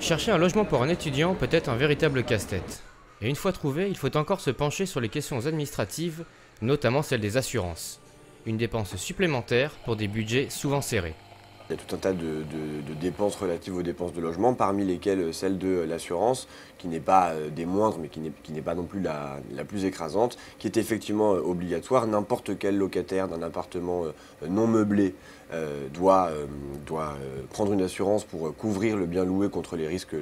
Chercher un logement pour un étudiant peut être un véritable casse-tête. Et une fois trouvé, il faut encore se pencher sur les questions administratives, notamment celles des assurances. Une dépense supplémentaire pour des budgets souvent serrés. Il y a tout un tas de dépenses relatives aux dépenses de logement, parmi lesquelles celle de l'assurance, qui n'est pas des moindres, mais qui n'est pas non plus la plus écrasante, qui est effectivement obligatoire. N'importe quel locataire d'un appartement non meublé doit prendre une assurance pour couvrir le bien loué contre les risques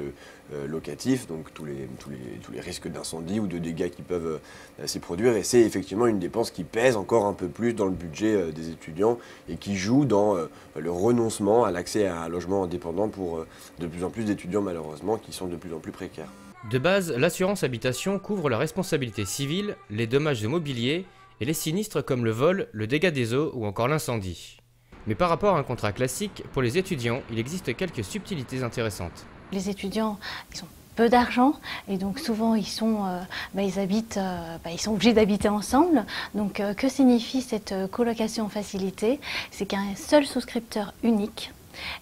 locatifs, donc tous les risques d'incendie ou de dégâts qui peuvent s'y produire. Et c'est effectivement une dépense qui pèse encore un peu plus dans le budget des étudiants et qui joue dans le renoncement à l'accès à un logement indépendant pour de plus en plus d'étudiants malheureusement qui sont de plus en plus précaires. De base, l'assurance habitation couvre la responsabilité civile, les dommages immobiliers et les sinistres comme le vol, le dégât des eaux ou encore l'incendie. Mais par rapport à un contrat classique, pour les étudiants, il existe quelques subtilités intéressantes. Les étudiants, ils ont peu d'argent et donc souvent ils sont obligés d'habiter ensemble. Donc que signifie cette colocation facilitée? C'est qu'un seul souscripteur unique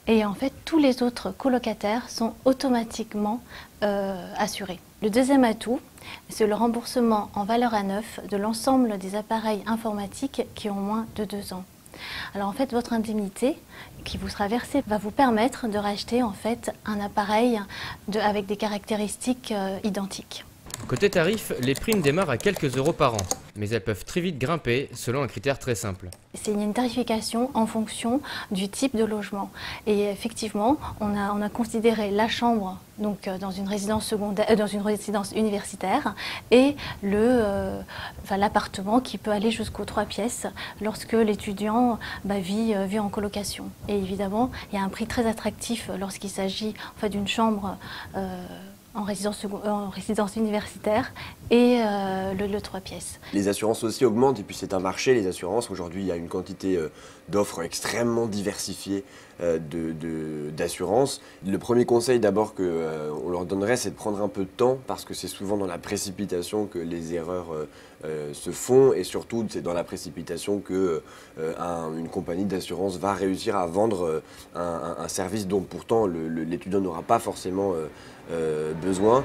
et en fait tous les autres colocataires sont automatiquement assurés. Le deuxième atout, c'est le remboursement en valeur à neuf de l'ensemble des appareils informatiques qui ont moins de 2 ans. Alors en fait, votre indemnité qui vous sera versée va vous permettre de racheter en fait un appareil avec des caractéristiques identiques. Côté tarif, les primes démarrent à quelques euros par an, mais elles peuvent très vite grimper selon un critère très simple. C'est une tarification en fonction du type de logement. Et effectivement, on a considéré la chambre donc, dans une résidence secondaire, dans une résidence universitaire et l'appartement qui peut aller jusqu'aux 3 pièces lorsque l'étudiant vit en colocation. Et évidemment, il y a un prix très attractif lorsqu'il s'agit en fait, d'une chambre en résidence universitaire et le 3 pièces. Les assurances aussi augmentent et puis c'est un marché, les assurances. Aujourd'hui, il y a une quantité d'offres extrêmement diversifiées d'assurances. Le premier conseil d'abord qu'on leur donnerait, c'est de prendre un peu de temps parce que c'est souvent dans la précipitation que les erreurs se font et surtout c'est dans la précipitation que une compagnie d'assurance va réussir à vendre un service dont pourtant l'étudiant n'aura pas forcément besoin.